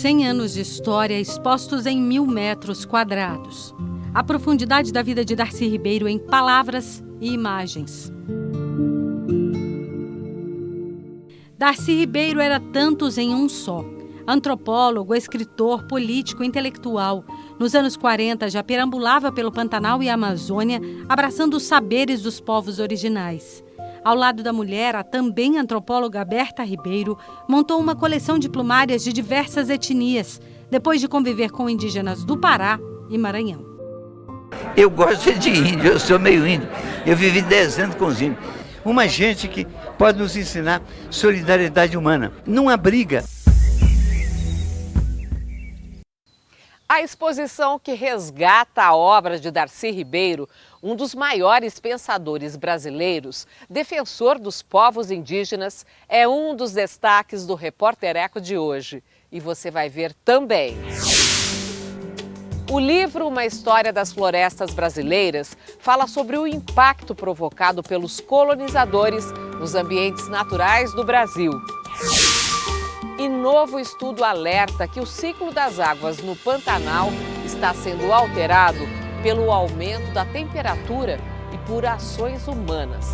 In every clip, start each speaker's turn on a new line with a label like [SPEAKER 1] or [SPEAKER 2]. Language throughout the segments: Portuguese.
[SPEAKER 1] 100 anos de história expostos em 1.000 metros quadrados. A profundidade da vida de Darcy Ribeiro em palavras e imagens. Darcy Ribeiro era tantos em um só. Antropólogo, escritor, político, intelectual. Nos anos 40, já perambulava pelo Pantanal e a Amazônia, abraçando os saberes dos povos originais. Ao lado da mulher, a também antropóloga Berta Ribeiro montou uma coleção de plumárias de diversas etnias, depois de conviver com indígenas do Pará e Maranhão.
[SPEAKER 2] Eu gosto de índio, eu sou meio índio. Eu vivi 10 anos com os índios. Uma gente que pode nos ensinar solidariedade humana, não há briga.
[SPEAKER 3] A exposição que resgata a obra de Darcy Ribeiro, um dos maiores pensadores brasileiros, defensor dos povos indígenas, é um dos destaques do Repórter Eco de hoje. E você vai ver também. O livro Uma História das Florestas Brasileiras fala sobre o impacto provocado pelos colonizadores nos ambientes naturais do Brasil. E novo estudo alerta que o ciclo das águas no Pantanal está sendo alterado pelo aumento da temperatura e por ações humanas.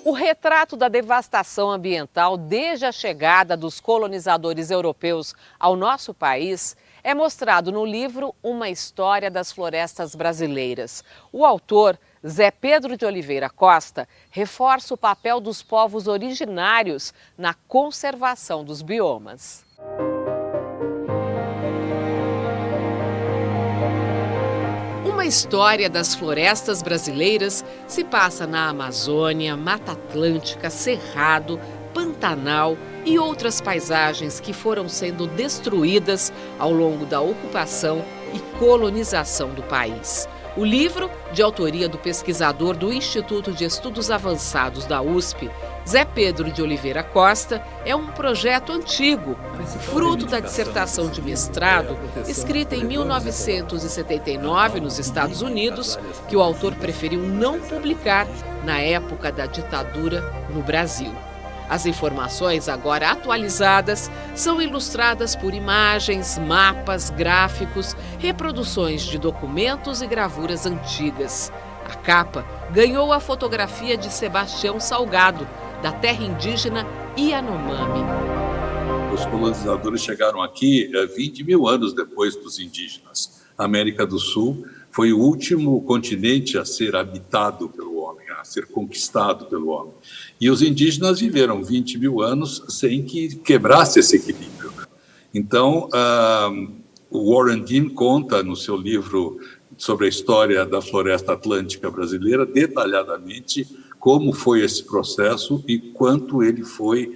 [SPEAKER 3] O retrato da devastação ambiental desde a chegada dos colonizadores europeus ao nosso país é mostrado no livro Uma História das Florestas Brasileiras. O autor, Zé Pedro de Oliveira Costa, reforça o papel dos povos originários na conservação dos biomas. Uma História das Florestas Brasileiras se passa na Amazônia, Mata Atlântica, Cerrado, Pantanal e outras paisagens que foram sendo destruídas ao longo da ocupação e colonização do país. O livro, de autoria do pesquisador do Instituto de Estudos Avançados da USP, Zé Pedro de Oliveira Costa, é um projeto antigo, fruto da dissertação de mestrado, escrita em 1979 nos Estados Unidos, que o autor preferiu não publicar na época da ditadura no Brasil. As informações, agora atualizadas, são ilustradas por imagens, mapas, gráficos, reproduções de documentos e gravuras antigas. A capa ganhou a fotografia de Sebastião Salgado, da terra indígena Yanomami.
[SPEAKER 4] Os colonizadores chegaram aqui 20 mil anos depois dos indígenas. A América do Sul foi o último continente a ser habitado pelo homem, a ser conquistado pelo homem. E os indígenas viveram 20 mil anos sem que quebrasse esse equilíbrio. Então, o Warren Dean conta no seu livro sobre a história da floresta atlântica brasileira, detalhadamente, como foi esse processo e quanto ele foi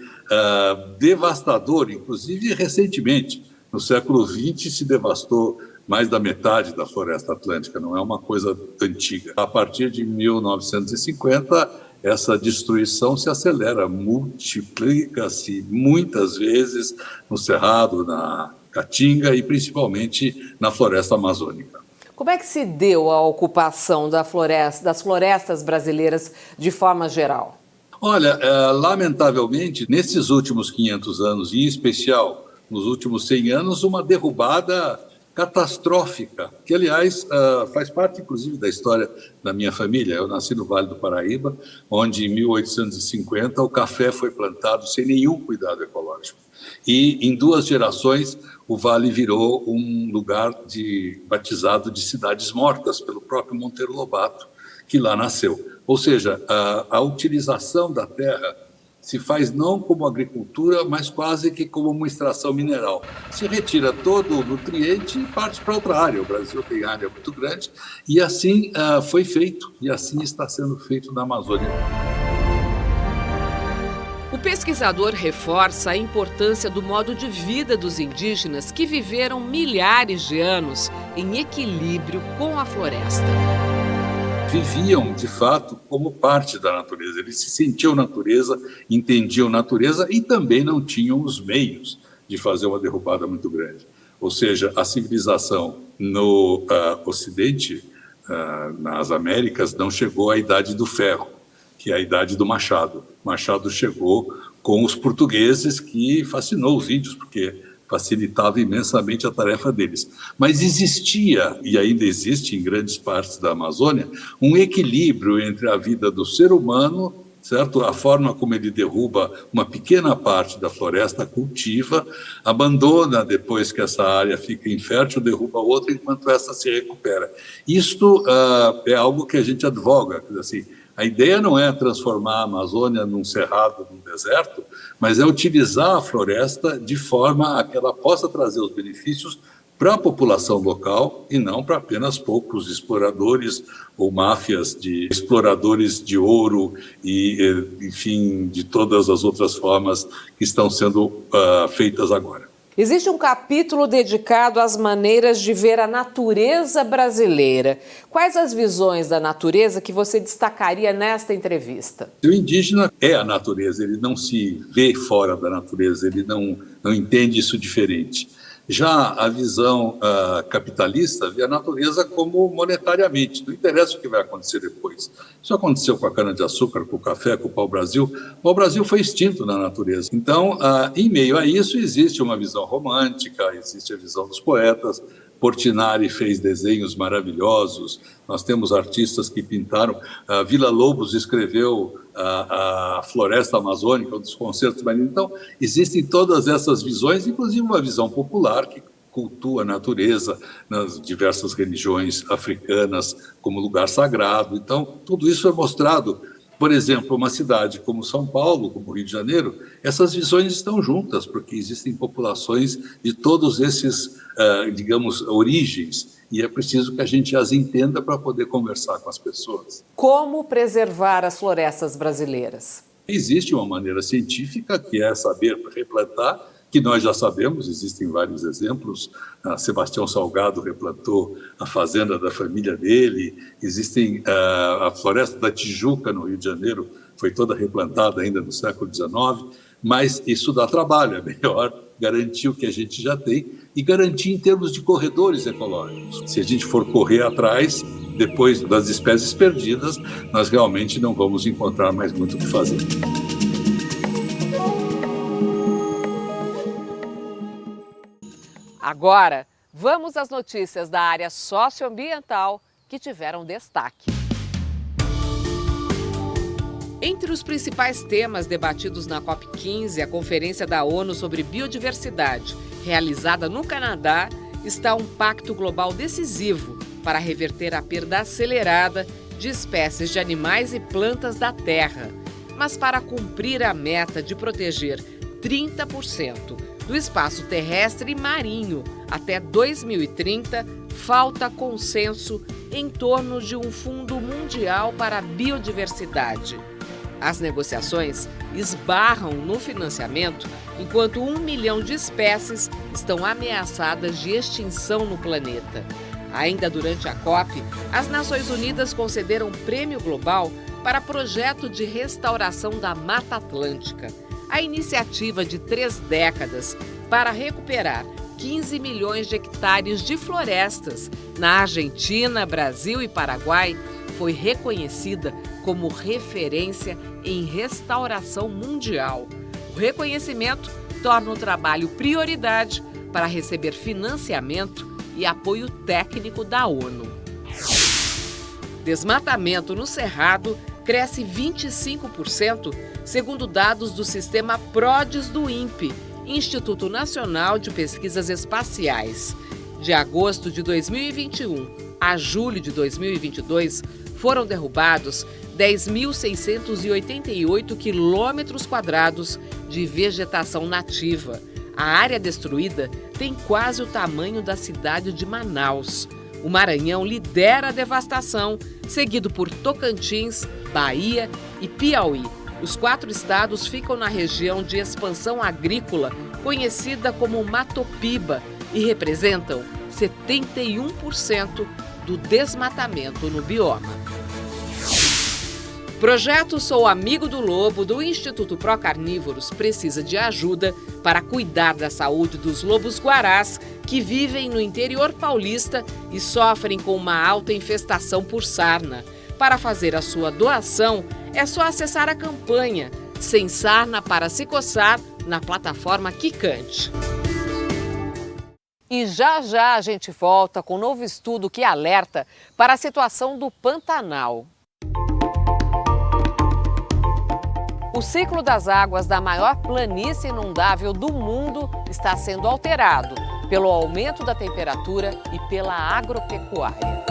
[SPEAKER 4] devastador, inclusive recentemente. No século XX se devastou mais da metade da floresta atlântica, não é uma coisa antiga. A partir de 1950, essa destruição se acelera, multiplica-se muitas vezes no Cerrado, na Caatinga e principalmente na floresta amazônica.
[SPEAKER 3] Como é que se deu a ocupação das florestas brasileiras de forma geral?
[SPEAKER 4] Olha, lamentavelmente, nesses últimos 500 anos, e em especial nos últimos 100 anos, uma derrubada catastrófica, que, aliás, faz parte, inclusive, da história da minha família. Eu nasci no Vale do Paraíba, onde, em 1850, o café foi plantado sem nenhum cuidado ecológico. E, em 2 gerações, o Vale virou um lugar batizado de cidades mortas, pelo próprio Monteiro Lobato, que lá nasceu. Ou seja, a utilização da terra se faz não como agricultura, mas quase que como uma extração mineral. Se retira todo o nutriente e parte para outra área. O Brasil tem área muito grande e assim foi feito, e assim está sendo feito na Amazônia.
[SPEAKER 3] O pesquisador reforça a importância do modo de vida dos indígenas que viveram milhares de anos em equilíbrio com a floresta.
[SPEAKER 4] Viviam, de fato, como parte da natureza. Eles se sentiam natureza, entendiam natureza e também não tinham os meios de fazer uma derrubada muito grande. Ou seja, a civilização no Ocidente nas Américas não chegou à idade do ferro, que é a idade do machado. O machado chegou com os portugueses, que fascinou os índios, porque facilitava imensamente a tarefa deles. Mas existia, e ainda existe em grandes partes da Amazônia, um equilíbrio entre a vida do ser humano, certo? A forma como ele derruba uma pequena parte da floresta, cultiva, abandona depois que essa área fica infértil, derruba outra enquanto essa se recupera. Isto é algo que a gente advoga, assim, a ideia não é transformar a Amazônia num cerrado, num deserto, mas é utilizar a floresta de forma a que ela possa trazer os benefícios para a população local e não para apenas poucos exploradores ou máfias de exploradores de ouro e, enfim, de todas as outras formas que estão sendo feitas agora.
[SPEAKER 3] Existe um capítulo dedicado às maneiras de ver a natureza brasileira. Quais as visões da natureza que você destacaria nesta entrevista?
[SPEAKER 4] O indígena é a natureza, ele não se vê fora da natureza, ele não entende isso diferente. Já a visão capitalista vê a natureza como monetariamente, não interessa o que vai acontecer depois. Isso aconteceu com a cana-de-açúcar, com o café, com o pau-brasil. O pau-brasil foi extinto na natureza. Então, em meio a isso, existe uma visão romântica, existe a visão dos poetas. Portinari fez desenhos maravilhosos, nós temos artistas que pintaram, Villa-Lobos escreveu a Floresta Amazônica, um dos concertos marinos. Então, existem todas essas visões, inclusive uma visão popular que cultua a natureza nas diversas religiões africanas como lugar sagrado. Então, tudo isso é mostrado. Por exemplo, uma cidade como São Paulo, como Rio de Janeiro, essas visões estão juntas, porque existem populações de todos esses, digamos, origens, e é preciso que a gente as entenda para poder conversar com as pessoas.
[SPEAKER 3] Como preservar as florestas brasileiras?
[SPEAKER 4] Existe uma maneira científica, que é saber replantar, que nós já sabemos, existem vários exemplos. Sebastião Salgado replantou a fazenda da família dele, existem a Floresta da Tijuca, no Rio de Janeiro, foi toda replantada ainda no século XIX, mas isso dá trabalho, é melhor garantir o que a gente já tem e garantir em termos de corredores ecológicos. Se a gente for correr atrás, depois das espécies perdidas, nós realmente não vamos encontrar mais muito o que fazer.
[SPEAKER 3] Agora, vamos às notícias da área socioambiental que tiveram destaque. Entre os principais temas debatidos na COP15, a Conferência da ONU sobre Biodiversidade, realizada no Canadá, está um pacto global decisivo para reverter a perda acelerada de espécies de animais e plantas da Terra. Mas para cumprir a meta de proteger 30% do espaço terrestre e marinho até 2030, falta consenso em torno de um Fundo Mundial para a Biodiversidade. As negociações esbarram no financiamento, enquanto 1 milhão de espécies estão ameaçadas de extinção no planeta. Ainda durante a COP, as Nações Unidas concederam um prêmio global para projeto de restauração da Mata Atlântica. A iniciativa de 3 décadas para recuperar 15 milhões de hectares de florestas na Argentina, Brasil e Paraguai foi reconhecida como referência em restauração mundial. O reconhecimento torna o trabalho prioridade para receber financiamento e apoio técnico da ONU. Desmatamento no Cerrado cresce 25%, segundo dados do sistema PRODES do INPE, Instituto Nacional de Pesquisas Espaciais. De agosto de 2021 a julho de 2022, foram derrubados 10.688 quilômetros quadrados de vegetação nativa. A área destruída tem quase o tamanho da cidade de Manaus. O Maranhão lidera a devastação, seguido por Tocantins, Bahia e Piauí. Os 4 estados ficam na região de expansão agrícola, conhecida como Matopiba, e representam 71% do desmatamento no bioma. Projeto Sou Amigo do Lobo, do Instituto Procarnívoros, precisa de ajuda para cuidar da saúde dos lobos-guarás que vivem no interior paulista e sofrem com uma alta infestação por sarna. Para fazer a sua doação, é só acessar a campanha Sem Sarna para se Coçar na plataforma Quicante. E já já a gente volta com um novo estudo que alerta para a situação do Pantanal. O ciclo das águas da maior planície inundável do mundo está sendo alterado pelo aumento da temperatura e pela agropecuária.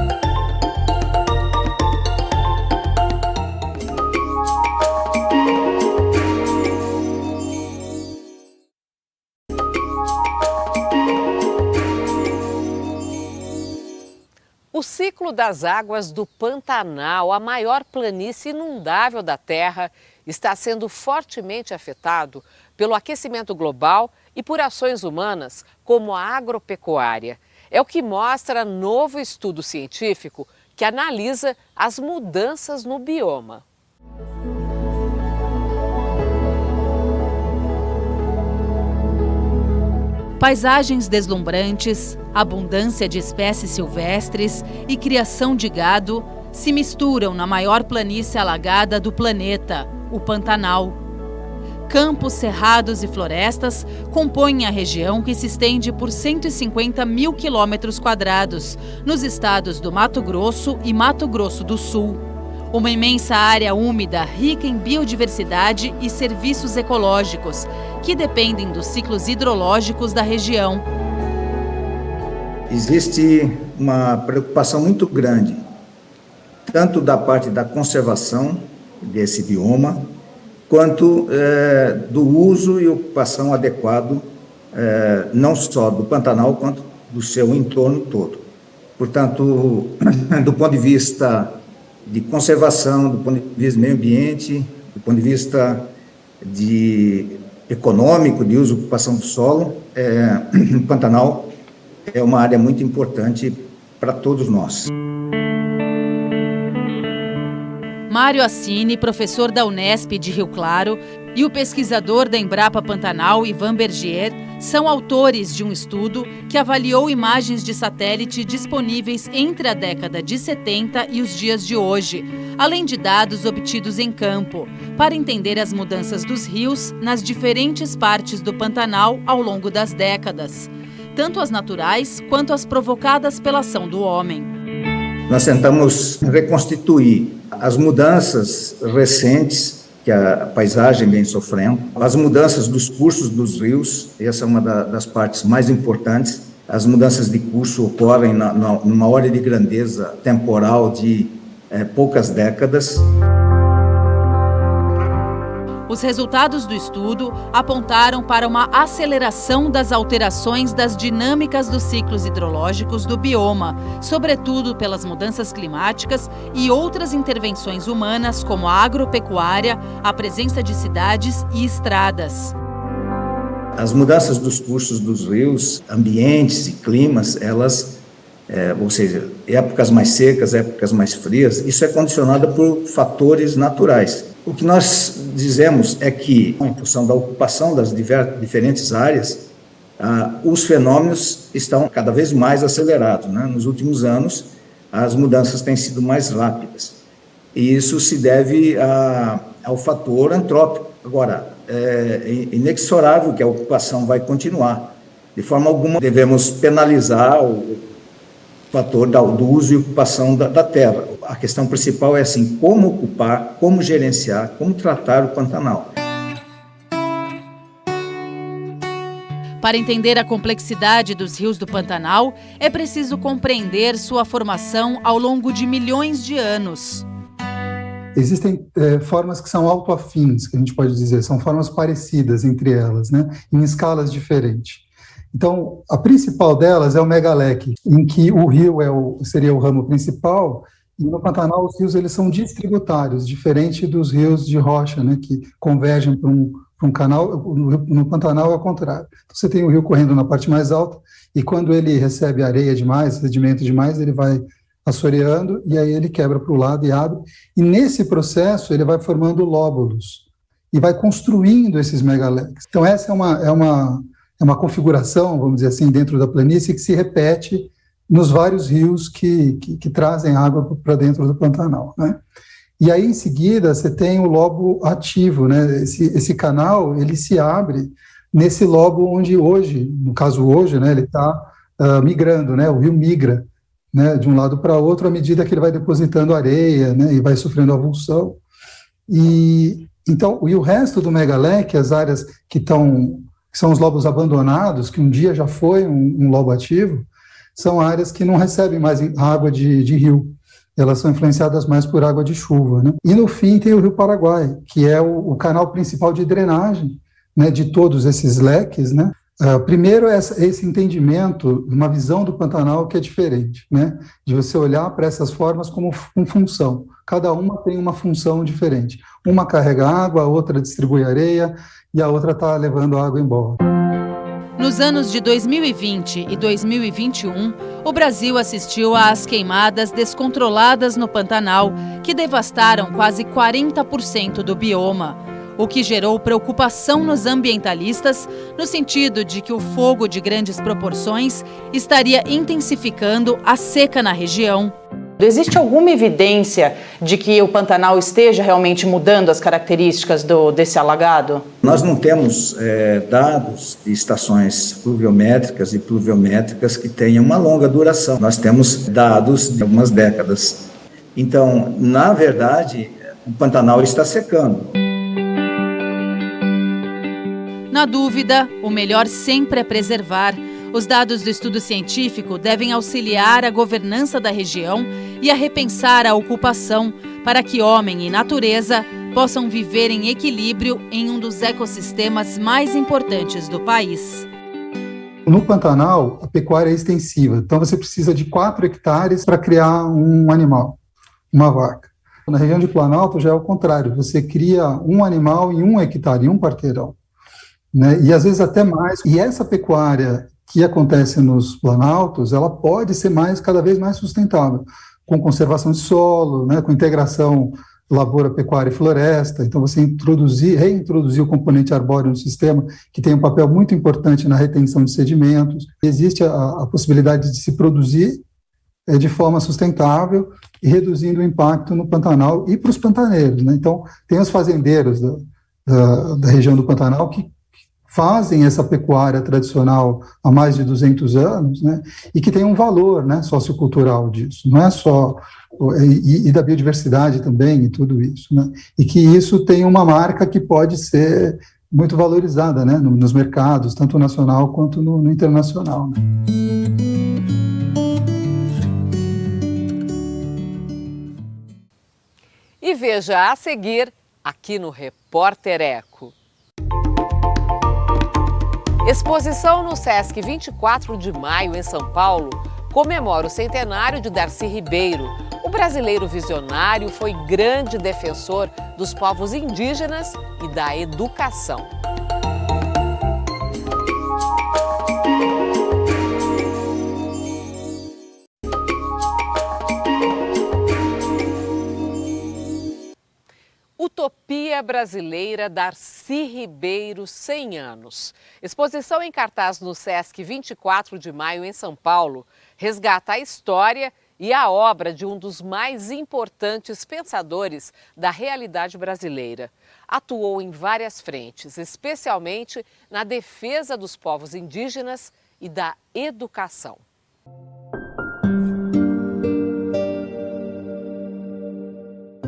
[SPEAKER 3] O ciclo das águas do Pantanal, a maior planície inundável da Terra, está sendo fortemente afetado pelo aquecimento global e por ações humanas como a agropecuária. É o que mostra novo estudo científico que analisa as mudanças no bioma.
[SPEAKER 5] Paisagens deslumbrantes, abundância de espécies silvestres e criação de gado se misturam na maior planície alagada do planeta, o Pantanal. Campos, cerrados e florestas compõem a região que se estende por 150 mil quilômetros quadrados, nos estados do Mato Grosso e Mato Grosso do Sul. Uma imensa área úmida, rica em biodiversidade e serviços ecológicos, que dependem dos ciclos hidrológicos da região.
[SPEAKER 6] Existe uma preocupação muito grande, tanto da parte da conservação desse bioma, quanto do uso e ocupação adequado, não só do Pantanal, quanto do seu entorno todo. Portanto, do ponto de vista de conservação, do ponto de vista do meio ambiente, do ponto de vista econômico, de uso e ocupação do solo, o Pantanal é uma área muito importante para todos nós.
[SPEAKER 5] Mário Assini, professor da Unesp de Rio Claro, e o pesquisador da Embrapa Pantanal, Ivan Bergier, são autores de um estudo que avaliou imagens de satélite disponíveis entre a década de 70 e os dias de hoje, além de dados obtidos em campo, para entender as mudanças dos rios nas diferentes partes do Pantanal ao longo das décadas, tanto as naturais quanto as provocadas pela ação do homem.
[SPEAKER 6] Nós tentamos reconstituir as mudanças recentes que a paisagem vem sofrendo, as mudanças dos cursos dos rios, essa é uma das partes mais importantes. As mudanças de curso ocorrem numa ordem de grandeza temporal de poucas décadas.
[SPEAKER 5] Os resultados do estudo apontaram para uma aceleração das alterações das dinâmicas dos ciclos hidrológicos do bioma, sobretudo pelas mudanças climáticas e outras intervenções humanas como a agropecuária, a presença de cidades e estradas.
[SPEAKER 6] As mudanças dos cursos dos rios, ambientes e climas, elas, ou seja, épocas mais secas, épocas mais frias, isso é condicionado por fatores naturais. O que nós dizemos é que, em função da ocupação das diferentes áreas, os fenômenos estão cada vez mais acelerados, né? Nos últimos anos, as mudanças têm sido mais rápidas. E isso se deve ao fator antrópico. Agora, é inexorável que a ocupação vai continuar. De forma alguma, devemos penalizar o fator do uso e ocupação da terra. A questão principal é assim, como ocupar, como gerenciar, como tratar o Pantanal.
[SPEAKER 5] Para entender a complexidade dos rios do Pantanal, é preciso compreender sua formação ao longo de milhões de anos.
[SPEAKER 7] Existem formas que são autoafins, que a gente pode dizer, são formas parecidas entre elas, né, em escalas diferentes. Então, a principal delas é o megaleque, em que o rio seria o ramo principal, e no Pantanal os rios eles são distributários, diferente dos rios de rocha, né, que convergem para um canal. No Pantanal é o contrário. Então, você tem o rio correndo na parte mais alta, e quando ele recebe areia demais, sedimento demais, ele vai assoreando, e aí ele quebra para o lado e abre, e nesse processo ele vai formando lóbulos, e vai construindo esses megaleques. Então essa é uma uma configuração, vamos dizer assim, dentro da planície que se repete nos vários rios que trazem água para dentro do Pantanal, né? E aí, em seguida, você tem o lobo ativo, né? Esse canal, ele se abre nesse lobo onde hoje, no caso hoje, né, ele está migrando, né? O rio migra, né, de um lado para outro à medida que ele vai depositando areia, né, e vai sofrendo avulsão. E o resto do megaleque, as áreas que são os lobos abandonados, que um dia já foi um lobo ativo, são áreas que não recebem mais água de rio. Elas são influenciadas mais por água de chuva, né? E no fim tem o Rio Paraguai, que é o canal principal de drenagem, né, de todos esses leques, né? Primeiro, esse entendimento, uma visão do Pantanal que é diferente, né? De você olhar para essas formas como com função. Cada uma tem uma função diferente. Uma carrega água, a outra distribui areia e a outra está levando a água embora.
[SPEAKER 5] Nos anos de 2020 e 2021, o Brasil assistiu às queimadas descontroladas no Pantanal, que devastaram quase 40% do bioma, o que gerou preocupação nos ambientalistas, no sentido de que o fogo de grandes proporções estaria intensificando a seca na região.
[SPEAKER 8] Existe alguma evidência de que o Pantanal esteja realmente mudando as características desse alagado?
[SPEAKER 6] Nós não temos dados de estações pluviométricas e pluviométricas que tenham uma longa duração. Nós temos dados de algumas décadas. Então, na verdade, o Pantanal está secando.
[SPEAKER 5] Na dúvida, o melhor sempre é preservar. Os dados do estudo científico devem auxiliar a governança da região e a repensar a ocupação para que homem e natureza possam viver em equilíbrio em um dos ecossistemas mais importantes do país.
[SPEAKER 7] No Pantanal, a pecuária é extensiva, então você precisa de 4 hectares para criar um animal, uma vaca. Na região de Planalto já é o contrário, você cria um animal em 1 hectare, em um quarteirão, né? E às vezes até mais. E essa pecuária que acontece nos planaltos, ela pode ser cada vez mais sustentável, com conservação de solo, né, com integração lavoura, pecuária e floresta. Então, você reintroduzir o componente arbóreo no sistema, que tem um papel muito importante na retenção de sedimentos. Existe a possibilidade de se produzir de forma sustentável e reduzindo o impacto no Pantanal e para os pantaneiros, né? Então, tem os fazendeiros da região do Pantanal que fazem essa pecuária tradicional há mais de 200 anos, né, e que tem um valor, né, sociocultural disso, não é só, e da biodiversidade também, e tudo isso, né, e que isso tem uma marca que pode ser muito valorizada, né, nos mercados, tanto nacional quanto no internacional, né.
[SPEAKER 3] E veja a seguir, aqui no Repórter Eco. Exposição no Sesc 24 de maio, em São Paulo, comemora o centenário de Darcy Ribeiro. O brasileiro visionário foi grande defensor dos povos indígenas e da educação. Utopia Brasileira Darcy Ribeiro, 100 anos. Exposição em cartaz no Sesc 24 de maio, em São Paulo, resgata a história e a obra de um dos mais importantes pensadores da realidade brasileira. Atuou em várias frentes, especialmente na defesa dos povos indígenas e da educação.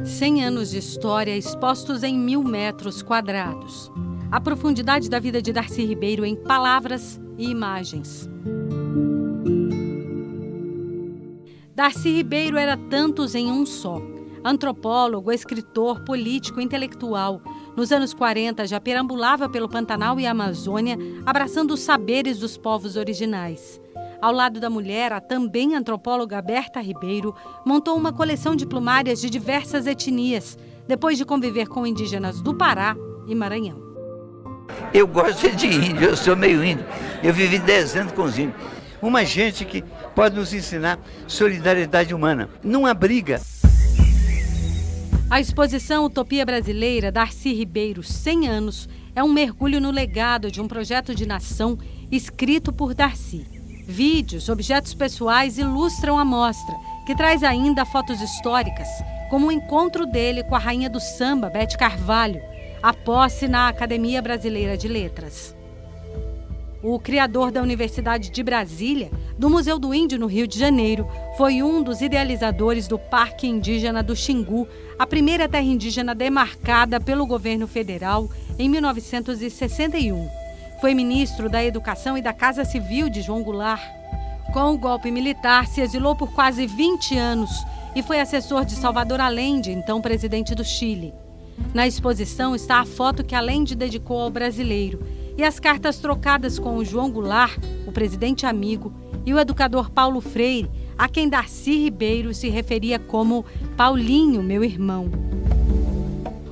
[SPEAKER 1] Cem anos de história expostos em 1000 metros quadrados. A profundidade da vida de Darcy Ribeiro em palavras e imagens. Darcy Ribeiro era tantos em um só. Antropólogo, escritor, político, intelectual. Nos anos 40 já perambulava pelo Pantanal e Amazônia, abraçando os saberes dos povos originais. Ao lado da mulher, a também antropóloga Berta Ribeiro montou uma coleção de plumárias de diversas etnias, depois de conviver com indígenas do Pará e Maranhão.
[SPEAKER 2] Eu gosto de índio, eu sou meio índio. Eu vivi 10 anos com os índios. Uma gente que pode nos ensinar solidariedade humana. Não há briga.
[SPEAKER 1] A exposição Utopia Brasileira Darcy Ribeiro, 100 anos, é um mergulho no legado de um projeto de nação escrito por Darcy. Vídeos, objetos pessoais ilustram a mostra, que traz ainda fotos históricas, como o encontro dele com a rainha do samba, Bete Carvalho, a posse na Academia Brasileira de Letras. O criador da Universidade de Brasília, do Museu do Índio no Rio de Janeiro, foi um dos idealizadores do Parque Indígena do Xingu, a primeira terra indígena demarcada pelo governo federal em 1961. Foi ministro da Educação e da Casa Civil de João Goulart. Com o golpe militar, se exilou por quase 20 anos e foi assessor de Salvador Allende, então presidente do Chile. Na exposição está a foto que Allende dedicou ao brasileiro e as cartas trocadas com o João Goulart, o presidente amigo, e o educador Paulo Freire, a quem Darcy Ribeiro se referia como Paulinho, meu irmão.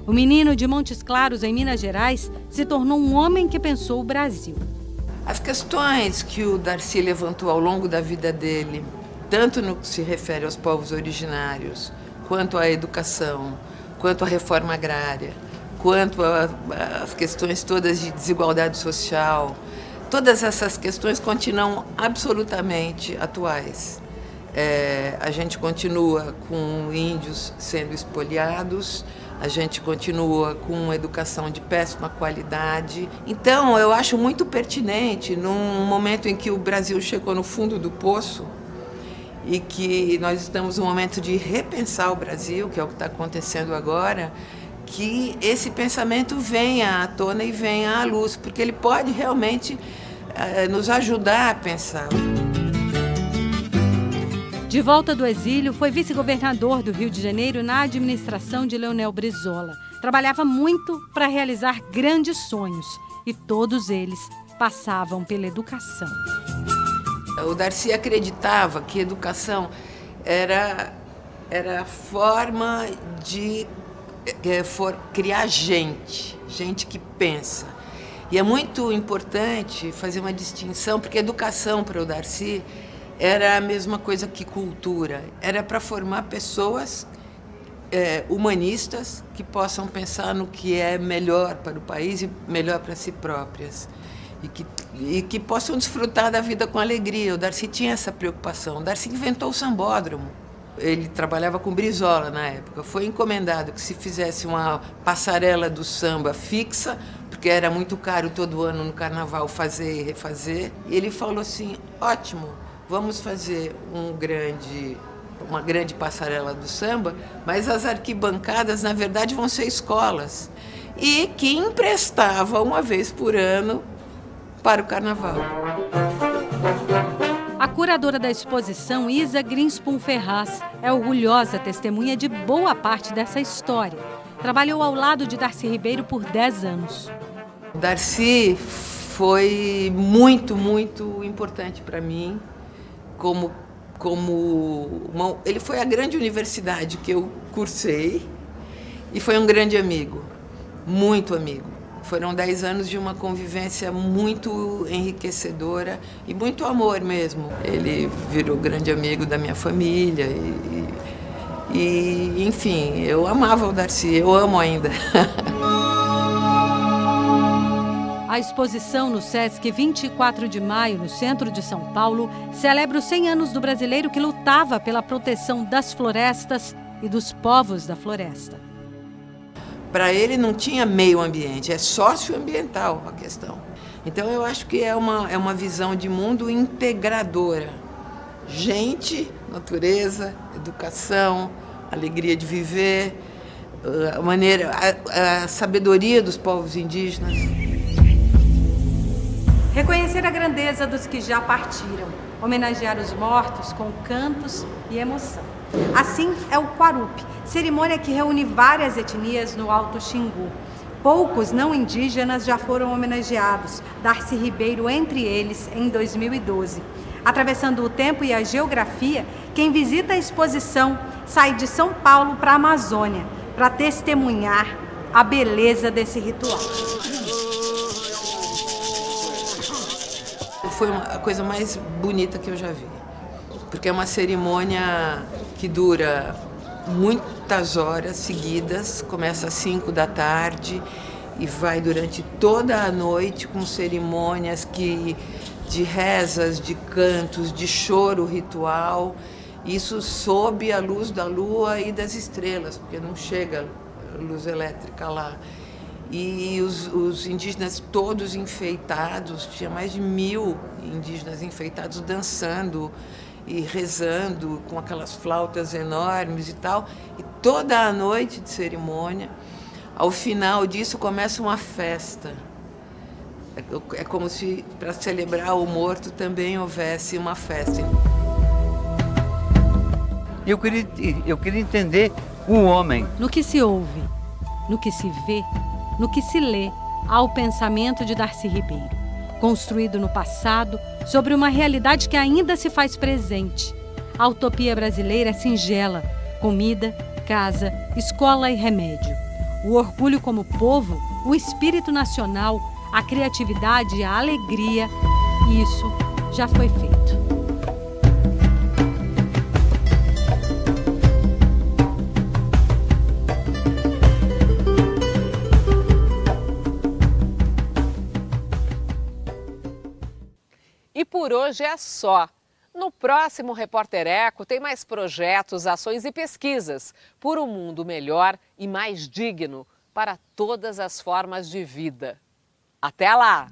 [SPEAKER 1] O menino de Montes Claros, em Minas Gerais, se tornou um homem que pensou o Brasil.
[SPEAKER 9] As questões que o Darcy levantou ao longo da vida dele, tanto no que se refere aos povos originários, quanto à educação, quanto à reforma agrária, quanto às questões todas de desigualdade social, todas essas questões continuam absolutamente atuais. A gente continua com índios sendo espoliados, a gente continua com uma educação de péssima qualidade. Então, eu acho muito pertinente, num momento em que o Brasil chegou no fundo do poço e que nós estamos num momento de repensar o Brasil, que é o que está acontecendo agora, que esse pensamento venha à tona e venha à luz, porque ele pode realmente nos ajudar a pensar.
[SPEAKER 1] De volta do exílio, foi vice-governador do Rio de Janeiro na administração de Leonel Brizola. Trabalhava muito para realizar grandes sonhos e todos eles passavam pela educação.
[SPEAKER 9] O Darcy acreditava que educação era a forma de criar gente que pensa. E é muito importante fazer uma distinção, porque educação para o Darcy era a mesma coisa que cultura. Era para formar pessoas humanistas que possam pensar no que é melhor para o país e melhor para si próprias. E que possam desfrutar da vida com alegria. O Darcy tinha essa preocupação. O Darcy inventou o sambódromo. Ele trabalhava com Brizola na época. Foi encomendado que se fizesse uma passarela do samba fixa, porque era muito caro todo ano no carnaval fazer e refazer. E ele falou assim, ótimo, vamos fazer uma grande passarela do samba, mas as arquibancadas, na verdade, vão ser escolas. E que emprestava uma vez por ano para o carnaval.
[SPEAKER 1] A curadora da exposição, Isa Grinspoon Ferraz, é orgulhosa testemunha de boa parte dessa história. Trabalhou ao lado de Darcy Ribeiro por 10 anos.
[SPEAKER 9] Darcy foi muito, muito importante para mim. Ele foi a grande universidade que eu cursei e foi um grande amigo, muito amigo. Foram 10 anos de uma convivência muito enriquecedora e muito amor mesmo. Ele virou grande amigo da minha família e enfim, eu amava o Darcy, eu amo ainda.
[SPEAKER 1] A exposição no Sesc 24 de maio, no centro de São Paulo, celebra os 100 anos do brasileiro que lutava pela proteção das florestas e dos povos da floresta.
[SPEAKER 9] Para ele não tinha meio ambiente, é socioambiental a questão. Então eu acho que é uma visão de mundo integradora. Gente, natureza, educação, alegria de viver, a sabedoria dos povos indígenas.
[SPEAKER 1] Reconhecer a grandeza dos que já partiram, homenagear os mortos com cantos e emoção. Assim é o Quarupi, cerimônia que reúne várias etnias no Alto Xingu. Poucos não indígenas já foram homenageados, Darcy Ribeiro entre eles em 2012. Atravessando o tempo e a geografia, quem visita a exposição sai de São Paulo para a Amazônia para testemunhar a beleza desse ritual.
[SPEAKER 9] Foi a coisa mais bonita que eu já vi, porque é uma cerimônia que dura muitas horas seguidas, começa às 5 da tarde e vai durante toda a noite com cerimônias de rezas, de cantos, de choro ritual, isso sob a luz da lua e das estrelas, porque não chega luz elétrica lá. E os indígenas todos enfeitados, tinha mais de 1000 indígenas enfeitados dançando e rezando com aquelas flautas enormes e tal. E toda a noite de cerimônia, ao final disso começa uma festa. É como se para celebrar o morto também houvesse uma festa.
[SPEAKER 2] Eu queria entender o homem.
[SPEAKER 1] No que se ouve, no que se vê, no que se lê, há o pensamento de Darcy Ribeiro, construído no passado sobre uma realidade que ainda se faz presente. A utopia brasileira é singela: comida, casa, escola e remédio. O orgulho como povo, o espírito nacional, a criatividade e a alegria, isso já foi feito.
[SPEAKER 3] E por hoje é só. No próximo Repórter Eco tem mais projetos, ações e pesquisas por um mundo melhor e mais digno para todas as formas de vida. Até lá!